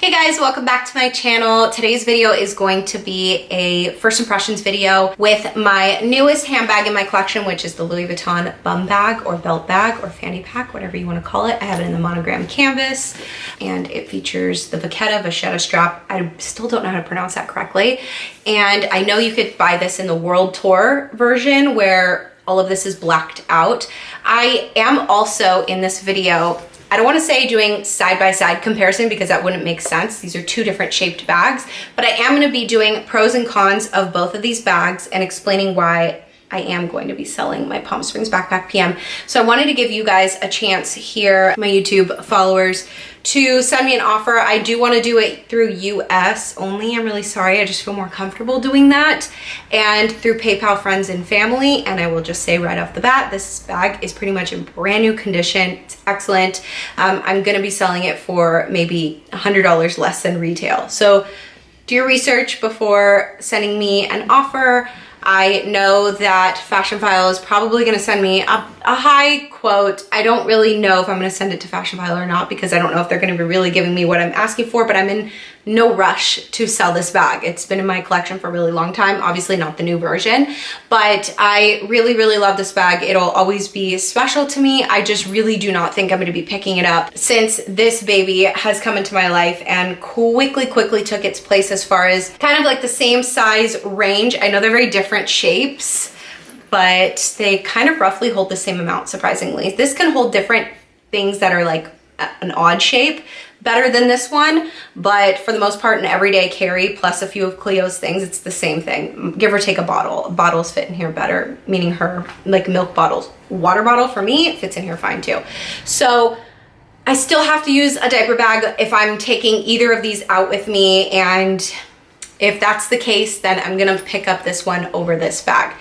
Hey guys, welcome back to my channel. Today's video is going to be a first impressions video with my newest handbag in my collection, which is the Louis Vuitton bum bag or belt bag or fanny pack, whatever you want to call it. I have it in the monogram canvas and it features the vachetta strap. I still don't know how to pronounce that correctly. And I know you could buy this in the World Tour version where all of this is blacked out. I am also in this video, I don't want to say doing side-by-side comparison because that wouldn't make sense. These are two different shaped bags, but I am going to be doing pros and cons of both of these bags and explaining why I am going to be selling my Palm Springs Backpack PM. So I wanted to give you guys a chance here, my YouTube followers, to send me an offer. I do want to do it through US only. I'm really sorry. I just feel more comfortable doing that. And through PayPal friends and family. And I will just say right off the bat, this bag is pretty much in brand new condition. It's excellent. I'm going to be selling it for maybe $100 less than retail. So do your research before sending me an offer. I know that Fashionphile is probably going to send me a high quote. I don't really know if I'm going to send it to Fashionphile or not because I don't know if they're going to be really giving me what I'm asking for, but I'm in no rush to sell this bag. It's been in my collection for a really long time, obviously not the new version, but I really, really love this bag. It'll always be special to me. I just really do not think I'm going to be picking it up since this baby has come into my life and quickly took its place as far as kind of like the same size range. I know they're very different shapes, but they kind of roughly hold the same amount, surprisingly. This can hold different things that are like an odd shape better than this one, but for the most part an everyday carry plus a few of Cleo's things, it's the same thing. Give or take a bottle. Bottles fit in here better, meaning her like milk bottles. Water bottle for me, it fits in here fine too. So I still have to use a diaper bag if I'm taking either of these out with me, and if that's the case, then I'm gonna pick up this one over this bag.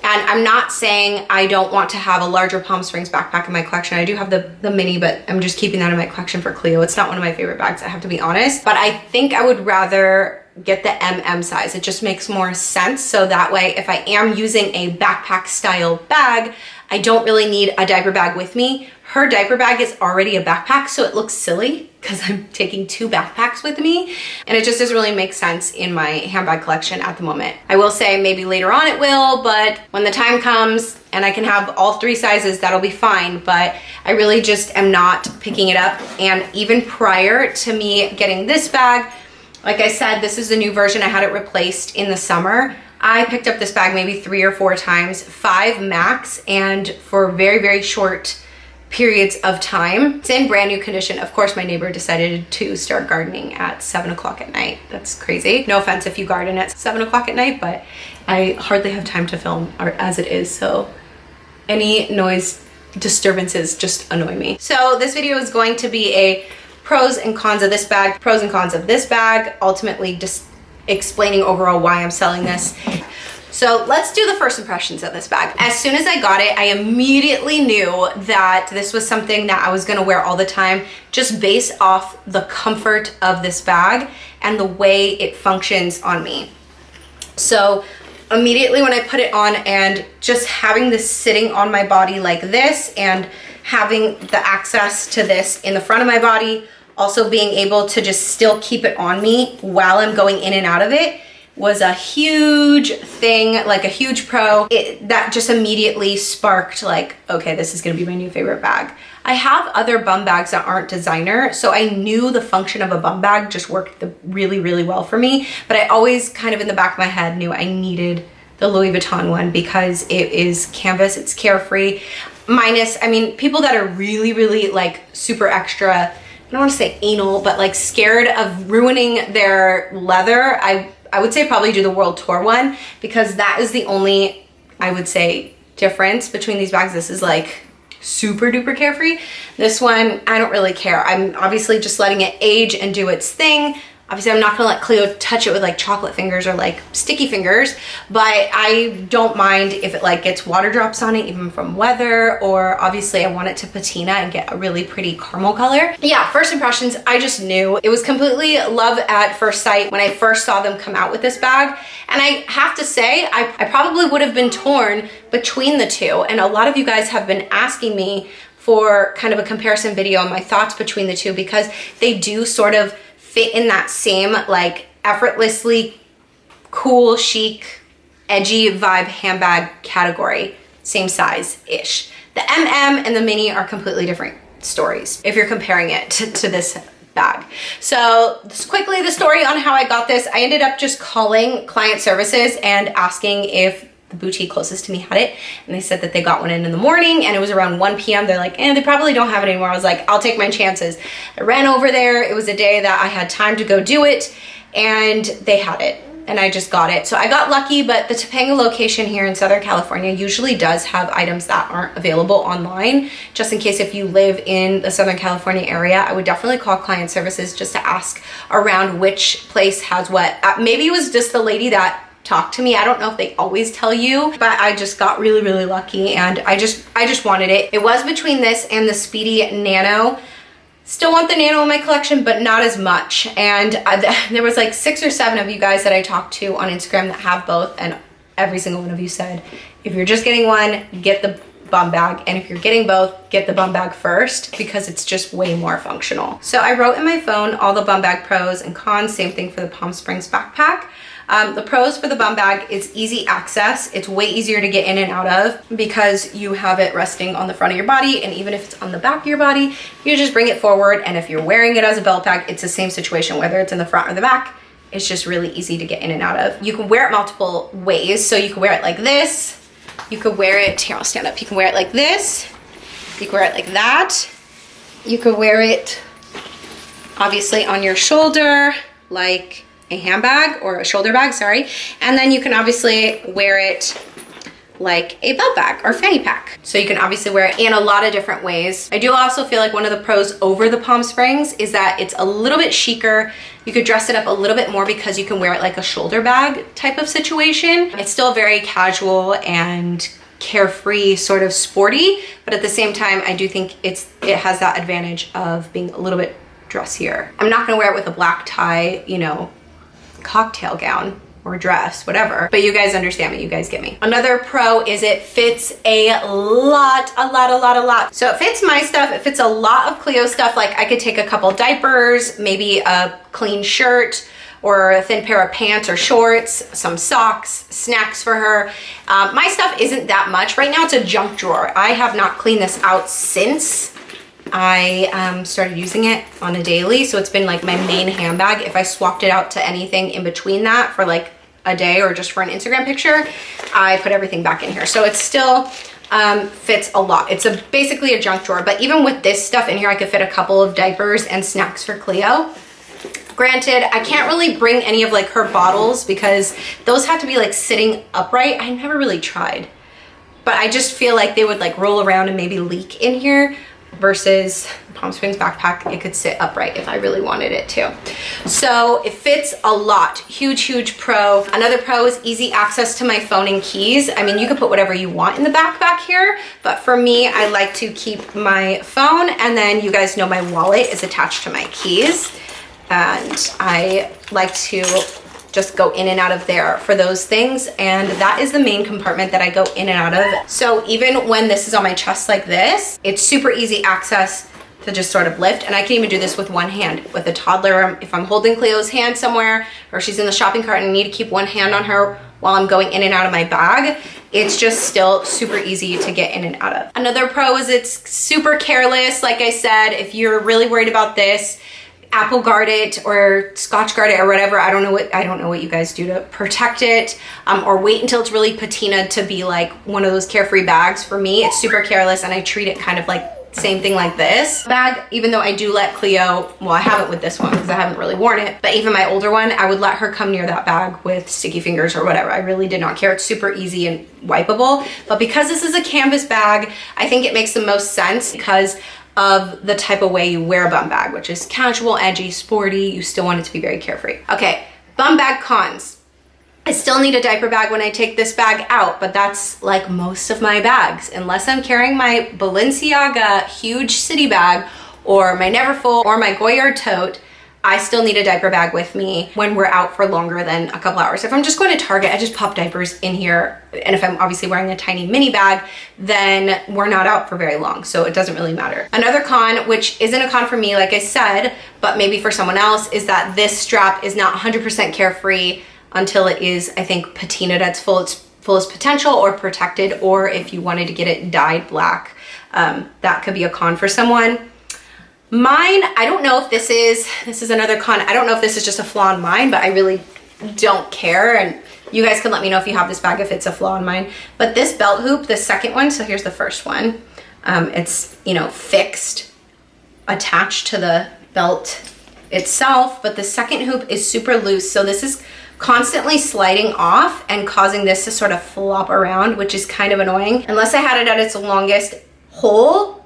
And I'm not saying I don't want to have a larger Palm Springs backpack in my collection. I do have the mini, but I'm just keeping that in my collection for Cleo. It's not one of my favorite bags, I have to be honest. But I think I would rather get the MM size. It just makes more sense. So that way, if I am using a backpack style bag, I don't really need a diaper bag with me. Her diaper bag is already a backpack, so it looks silly because I'm taking two backpacks with me, and it just doesn't really make sense in my handbag collection at the moment. I will say maybe later on it will, but when the time comes and I can have all three sizes, that'll be fine, but I really just am not picking it up. And even prior to me getting this bag, like I said, this is the new version. I had it replaced in the summer. I picked up this bag maybe 3 or 4 times, 5 max, and for very short periods of time. It's in brand new condition. Of course, my neighbor decided to start gardening at 7 o'clock at night. That's crazy. No offense if you garden at 7 o'clock at night, but I hardly have time to film as it is, so any noise disturbances just annoy me. So this video is going to be a pros and cons of this bag, pros and cons of this bag, ultimately just explaining overall why I'm selling this. So let's do the first impressions of this bag. As soon as I got it, I immediately knew that this was something that I was gonna wear all the time, just based off the comfort of this bag and the way it functions on me. So immediately when I put it on and just having this sitting on my body like this and having the access to this in the front of my body, also being able to just still keep it on me while I'm going in and out of it was a huge thing, like a huge pro. That just immediately sparked like, okay, this is gonna be my new favorite bag. I have other bum bags that aren't designer, so I knew the function of a bum bag just worked really well for me, but I always kind of in the back of my head knew I needed the Louis Vuitton one because it is canvas, it's carefree. Minus, I mean, people that are really like super extra, I don't want to say anal, but like scared of ruining their leather, I would say probably do the World Tour one because that is the only, I would say, difference between these bags. This is like super duper carefree. This one, I don't really care. I'm obviously just letting it age and do its thing. Obviously, I'm not gonna let Cleo touch it with like chocolate fingers or like sticky fingers, but I don't mind if it like gets water drops on it, even from weather, or obviously I want it to patina and get a really pretty caramel color. Yeah, first impressions, I just knew. It was completely love at first sight when I first saw them come out with this bag. And I have to say, I probably would have been torn between the two. And a lot of you guys have been asking me for kind of a comparison video on my thoughts between the two because they do sort of fit in that same like effortlessly cool, chic, edgy vibe handbag category, same size-ish. The MM and the mini are completely different stories if you're comparing it to this bag. So just quickly, the story on how I got this, I ended up just calling client services and asking if the boutique closest to me had it, and they said that they got one in the morning, and it was around 1 p.m. They're like, they probably don't have it anymore. I was like, I'll take my chances. I ran over there. It was a day that I had time to go do it, and they had it, and I just got it. So I got lucky, but the Topanga location here in Southern California usually does have items that aren't available online. Just in case if you live in the Southern California area, I would definitely call client services just to ask around which place has what. Maybe it was just the lady that talked to me. I don't know if they always tell you, but I just got really, really lucky, and I just wanted it. It was between this and the Speedy Nano. Still want the Nano in my collection, but not as much. And there was like 6 or 7 of you guys that I talked to on Instagram that have both, and every single one of you said, if you're just getting one, get the Bumbag, and if you're getting both, get the Bumbag first, because it's just way more functional. So I wrote in my phone all the Bumbag pros and cons, same thing for the Palm Springs backpack. The pros for the Bumbag is easy access. It's way easier to get in and out of because you have it resting on the front of your body, and even if it's on the back of your body, you just bring it forward, and if you're wearing it as a belt bag, it's the same situation, whether it's in the front or the back. It's just really easy to get in and out of. You can wear it multiple ways, so you can wear it like this. You could wear it, here I'll stand up, you can wear it like this. You can wear it like that. You could wear it obviously on your shoulder like a handbag, or a shoulder bag, sorry. And then you can obviously wear it like a belt bag or fanny pack. So you can obviously wear it in a lot of different ways. I do also feel like one of the pros over the Palm Springs is that it's a little bit chicer. You could dress it up a little bit more because you can wear it like a shoulder bag type of situation. It's still very casual and carefree, sort of sporty, but at the same time, I do think it has that advantage of being a little bit dressier. I'm not gonna wear it with a black tie, you know, cocktail gown or dress, whatever, but you guys understand me, you guys get me. Another pro is it fits a lot. So it fits my stuff, it fits a lot of Cleo stuff. Like I could take a couple diapers, maybe a clean shirt, or a thin pair of pants or shorts, some socks, snacks for her. My stuff isn't that much. Right now it's a junk drawer. I have not cleaned this out since I started using it on a daily, so it's been like my main handbag. If I swapped it out to anything in between that for like a day or just for an Instagram picture, I put everything back in here. So it still fits a lot. It's basically a junk drawer, but even with this stuff in here, I could fit a couple of diapers and snacks for Cleo. Granted, I can't really bring any of like her bottles because those have to be like sitting upright. I never really tried, but I just feel like they would like roll around and maybe leak in here. Versus Palm Springs backpack, it could sit upright if I really wanted it to. So it fits a lot. Huge pro. Another pro is easy access to my phone and keys. I mean, you could put whatever you want in the backpack here, but for me, I like to keep my phone, and then you guys know my wallet is attached to my keys, and I like to just go in and out of there for those things, and that is the main compartment that I go in and out of. So even when this is on my chest like this, it's super easy access to just sort of lift, and I can even do this with one hand. With a toddler, if I'm holding Cleo's hand somewhere, or she's in the shopping cart and I need to keep one hand on her while I'm going in and out of my bag, it's just still super easy to get in and out of. Another pro is it's super careless. Like I said, if you're really worried about this, Apple guard it or Scotch guard it or whatever. I don't know what you guys do to protect it, or wait until it's really patinaed to be like one of those carefree bags. For me, it's super careless, and I treat it kind of like same thing like this bag, even though I do let Cleo, well, I haven't with this one because I haven't really worn it, but even my older one, I would let her come near that bag with sticky fingers or whatever. I really did not care. It's super easy and wipeable, but because this is a canvas bag, I think it makes the most sense because of the type of way you wear a bum bag, which is casual, edgy, sporty. You still want it to be very carefree. Okay, bum bag cons. I still need a diaper bag when I take this bag out, but that's like most of my bags. Unless I'm carrying my Balenciaga huge city bag or my Neverfull or my Goyard tote, I still need a diaper bag with me when we're out for longer than a couple hours. If I'm just going to Target, I just pop diapers in here. And if I'm obviously wearing a tiny mini bag, then we're not out for very long. So it doesn't really matter. Another con, which isn't a con for me, like I said, but maybe for someone else, is that this strap is not 100% carefree until it is, I think, patinaed at its fullest potential or protected, or if you wanted to get it dyed black. That could be a con for someone. Mine, I don't know if this is another con. I don't know if this is just a flaw in mine, but I really don't care. And you guys can let me know if you have this bag, if it's a flaw in mine. But this belt hoop, the second one, so here's the first one. It's, you know, fixed, attached to the belt itself, but the second hoop is super loose. So this is constantly sliding off and causing this to sort of flop around, which is kind of annoying. Unless I had it at its longest hole,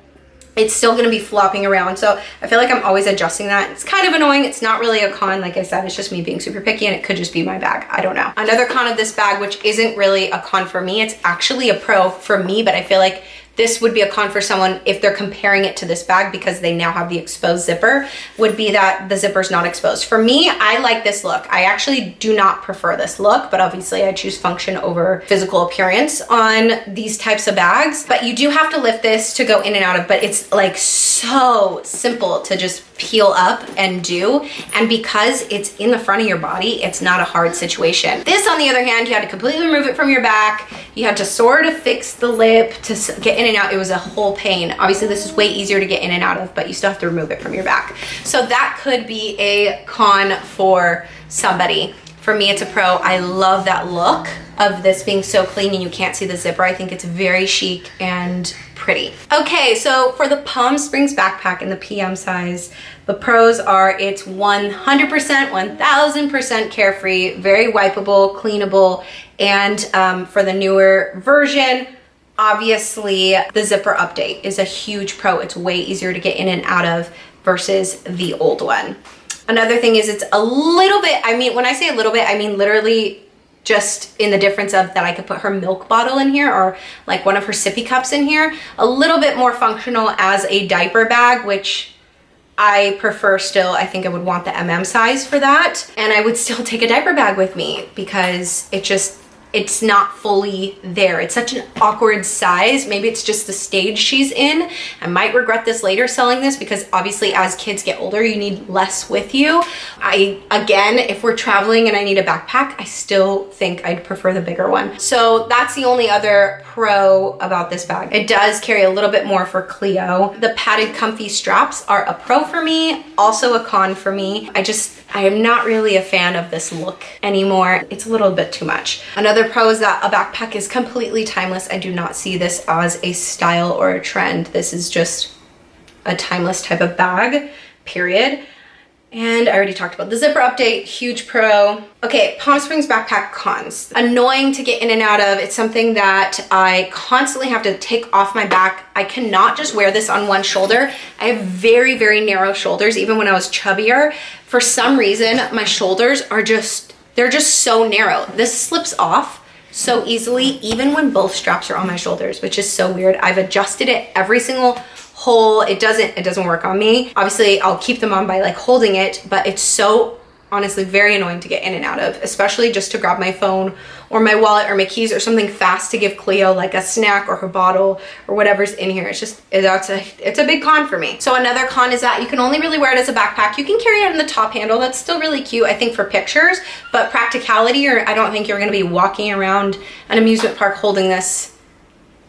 it's still gonna be flopping around. So I feel like I'm always adjusting that. It's kind of annoying. It's not really a con. Like I said, it's just me being super picky, and it could just be my bag. I don't know. Another con of this bag, which isn't really a con for me, it's actually a pro for me, but I feel like this would be a con for someone if they're comparing it to this bag because they now have the exposed zipper, would be that the zipper's not exposed. For me, I like this look. I actually do not prefer this look, but obviously I choose function over physical appearance on these types of bags. But you do have to lift this to go in and out of, but it's like so simple to just peel up and do. And because it's in the front of your body, it's not a hard situation. This, on the other hand, you had to completely remove it from your back. You had to sort of fix the lip to get in and out. It was a whole pain. Obviously, this is way easier to get in and out of, but you still have to remove it from your back. So that could be a con for somebody. For me, it's a pro. I love that look of this being so clean and you can't see the zipper. I think it's very chic and pretty. Okay, so for the Palm Springs backpack in the PM size, the pros are it's 100%, 1000% carefree, very wipeable, cleanable, and for the newer version, obviously the zipper update is a huge pro. It's way easier to get in and out of versus the old one. Another thing is it's a little bit, I mean, when I say a little bit, I mean literally just in the difference of that I could put her milk bottle in here or like one of her sippy cups in here, a little bit more functional as a diaper bag, which I prefer still. I think I would want the MM size for that. And I would still take a diaper bag with me because it's not fully there. It's such an awkward size. Maybe it's just the stage she's in. I might regret this later selling this because obviously as kids get older, you need less with you. Again, if we're traveling and I need a backpack, I still think I'd prefer the bigger one. So that's the only other pro about this bag. It does carry a little bit more for Cleo. The padded comfy straps are a pro for me, also a con for me. I am not really a fan of this look anymore. It's a little bit too much. Another pro is that a backpack is completely timeless. I do not see this as a style or a trend. This is just a timeless type of bag, period. And I already talked about the zipper update, huge pro. Okay, Palm Springs backpack cons. Annoying to get in and out of. It's something that I constantly have to take off my back. I cannot just wear this on one shoulder. I have very, very narrow shoulders. Even when I was chubbier, for some reason, my shoulders are they're just so narrow. This slips off so easily, even when both straps are on my shoulders, which is so weird. I've adjusted it every single hole. It doesn't work on me. Obviously, I'll keep them on by like holding it, but it's so honestly very annoying to get in and out of, especially just to grab my phone or my wallet or my keys or something fast to give Cleo like a snack or her bottle or whatever's in here. It's a big con for me. So another con is that you can only really wear it as a backpack. You can carry it on the top handle. That's still really cute, I think, for pictures, but practicality, or I don't think you're gonna be walking around an amusement park holding this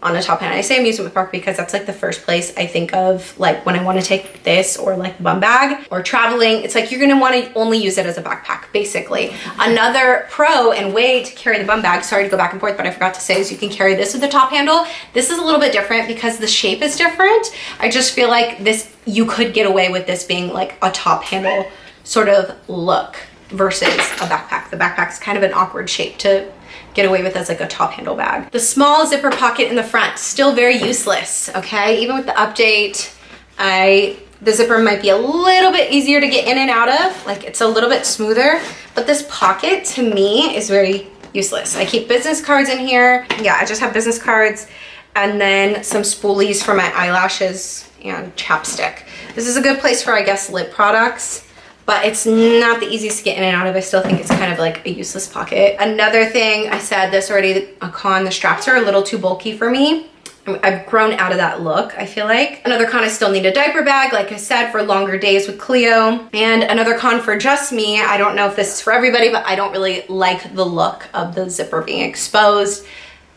on a top hand. I say amusement park because that's like the first place I think of, like when I want to take this or like Bumbag or traveling. It's like you're going to want to only use it as a backpack, basically. Another pro and way to carry the Bumbag, sorry to go back and forth, but I forgot to say, is you can carry this with the top handle. This is a little bit different because the shape is different. I just feel like this, you could get away with this being like a top handle sort of look versus a backpack. The backpack's kind of an awkward shape to get away with as like a top handle bag. The small zipper pocket in the front, still very useless, okay? Even with the update, the zipper might be a little bit easier to get in and out of, like it's a little bit smoother, but this pocket to me is very useless. I keep business cards in here. Yeah, I just have business cards and then some spoolies for my eyelashes and chapstick. This is a good place for, I guess, lip products. but it's not the easiest to get in and out of. I still think it's kind of like a useless pocket. Another thing, I said this already, a con, the straps are a little too bulky for me. I've grown out of that look, I feel like. Another con, I still need a diaper bag, like I said, for longer days with Cleo. And another con for just me, I don't know if this is for everybody, but I don't really like the look of the zipper being exposed.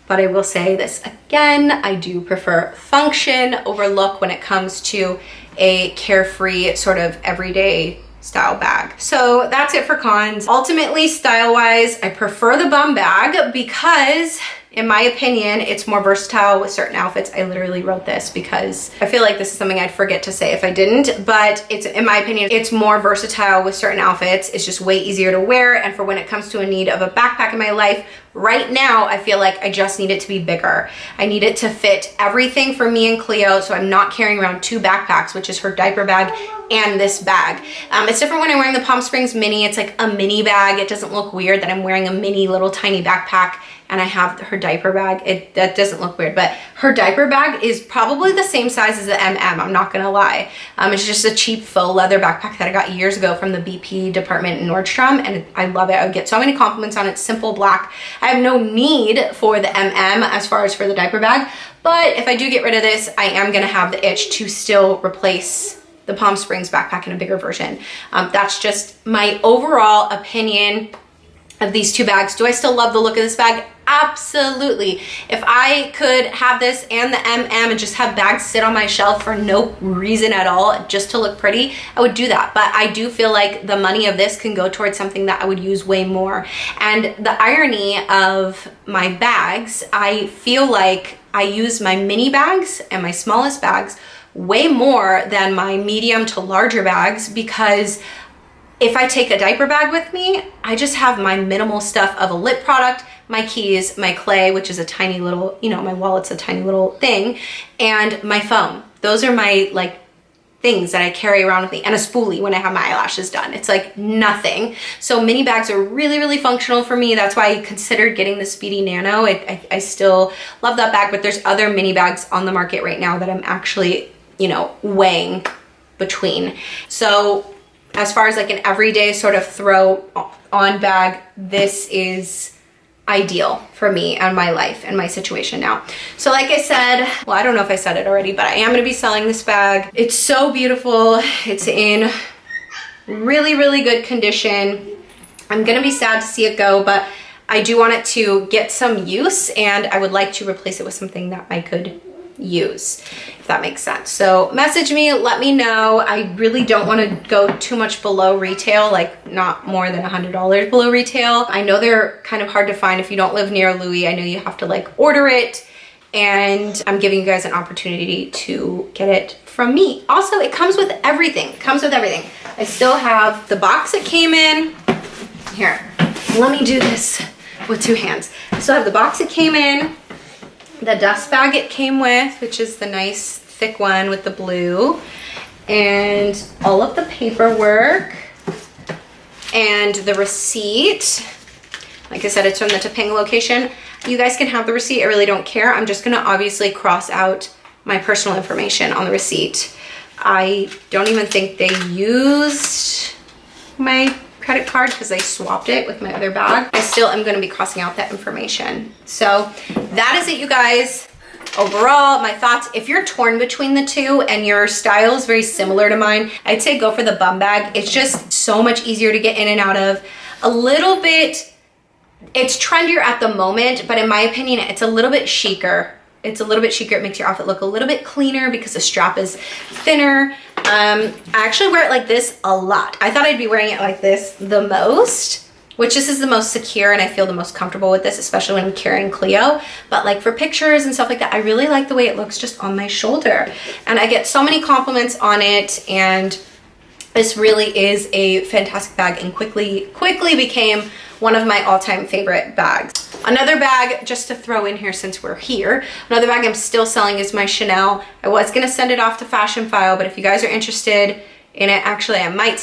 But I will say this again, I do prefer function over look when it comes to a carefree sort of everyday style bag. So that's it for cons. Ultimately, style-wise, I prefer the Bumbag because in my opinion, it's more versatile with certain outfits. I literally wrote this because I feel like this is something I'd forget to say if I didn't, but it's, in my opinion, it's more versatile with certain outfits. It's just way easier to wear. And for when it comes to a need of a backpack in my life, right now, I feel like I just need it to be bigger. I need it to fit everything for me and Cleo, so I'm not carrying around 2 backpacks, which is her diaper bag and this bag. It's different when I'm wearing the Palm Springs mini. It's like a mini bag. It doesn't look weird that I'm wearing a mini little tiny backpack and I have her diaper bag. That doesn't look weird, but her diaper bag is probably the same size as the I'm not gonna lie. It's just a cheap faux leather backpack that I got years ago from the BP department in Nordstrom, and I love it. I would get so many compliments on it. Simple black. I have no need for the as far as for the diaper bag, but if I do get rid of this, I am gonna have the itch to still replace the Palm Springs backpack in a bigger version. That's just my overall opinion of these 2 bags. Do I still love the look of this bag? Absolutely. If I could have this and the and just have bags sit on my shelf for no reason at all, just to look pretty, I would do that. But I do feel like the money of this can go towards something that I would use way more. And the irony of my bags, I feel like I use my mini bags and my smallest bags way more than my medium to larger bags, because if I take a diaper bag with me, I just have my minimal stuff of a lip product, my keys, my clay, which is a tiny little, you know, my wallet's a tiny little thing, and my phone. Those are my like things that I carry around with me, and a spoolie when I have my eyelashes done. It's like nothing. So mini bags are really, really functional for me. That's why I considered getting the Speedy Nano. I still love that bag, but there's other mini bags on the market right now that I'm actually, you know, weighing between. So as far as like an everyday sort of throw on bag, this is ideal for me and my life and my situation now. So like I said, well, I don't know if I said it already, but I am gonna be selling this bag. It's so beautiful. It's in really, really good condition. I'm gonna be sad to see it go, but I do want it to get some use, and I would like to replace it with something that I could use, if that makes sense. So message me, let me know. I really don't want to go too much below retail, like not more than $100 below retail. I know they're kind of hard to find if you don't live near Louis. I know you have to like order it, and I'm giving you guys an opportunity to get it from me. Also, it comes with everything. It comes with everything. I still have the box it came in. Here, let me do this with 2 hands. I still have the box it came in, the dust bag it came with, which is the nice thick one with the blue, and all of the paperwork and the receipt. Like I said, it's from the Topanga location. You guys can have the receipt. I really don't care. I'm just gonna obviously cross out my personal information on the receipt. I don't even think they used my credit card because they swapped it with my other bag. I still am going to be crossing out that information. So that is it, you guys. Overall, my thoughts, if you're torn between the 2 and your style is very similar to mine, I'd say go for the Bumbag. It's just so much easier to get in and out of. A little bit, it's trendier at the moment, but in my opinion, it's a little bit chicer. It's a little bit chicer. It makes your outfit look a little bit cleaner because the strap is thinner. I actually wear it like this a lot. I thought I'd be wearing it like this the most, which this is the most secure, and I feel the most comfortable with this, especially when I'm carrying Cleo. But like for pictures and stuff like that, I really like the way it looks just on my shoulder. And I get so many compliments on it, and this really is a fantastic bag, and quickly became one of my all-time favorite bags. Another bag, just to throw in here since we're here, another bag I'm still selling is my Chanel. I was gonna send it off to Fashion File, but if you guys are interested in it. Actually, I might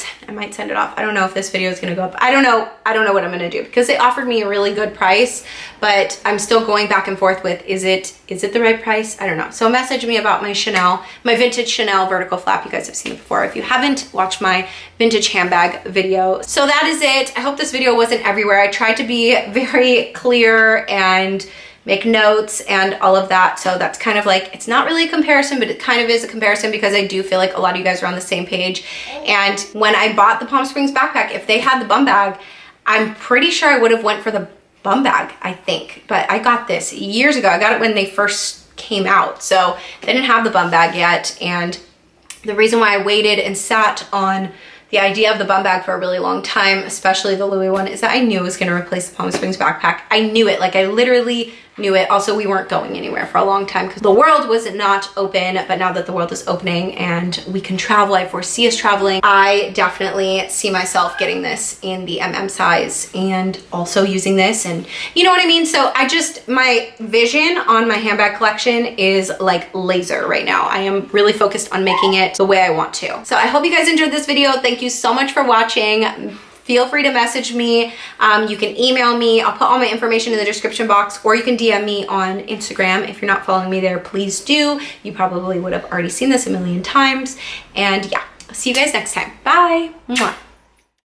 send it off. I don't know if this video is gonna go up. I don't know what I'm gonna do, because they offered me a really good price, but I'm still going back and forth with, is it the right price? I don't know. So message me about my Chanel, my vintage Chanel vertical flap. You guys have seen it before if you haven't watched my vintage handbag video. So that is it. I hope this video wasn't everywhere. I tried to be very clear and make notes and all of that. So that's kind of like, it's not really a comparison, but it kind of is a comparison, because I do feel like a lot of you guys are on the same page. And when I bought the Palm Springs backpack, if they had the Bumbag, I'm pretty sure I would have went for the Bumbag, I think. But I got this years ago. I got it when they first came out. So they didn't have the Bumbag yet. And the reason why I waited and sat on the idea of the Bumbag for a really long time, especially the Louis one, is that I knew it was gonna replace the Palm Springs backpack. I knew it, like I literally knew it. Also, we weren't going anywhere for a long time because the world was not open, but now that the world is opening and we can travel, I foresee us traveling, I definitely see myself getting this in the MM size and also using this, and you know what I mean? So my vision on my handbag collection is like laser right now. I am really focused on making it the way I want to. So I hope you guys enjoyed this video. Thank you so much for watching. Feel free to message me. You can email me. I'll put all my information in the description box, or you can DM me on Instagram. If you're not following me there, please do. You probably would have already seen this a million times. And yeah, see you guys next time. Bye. Mwah.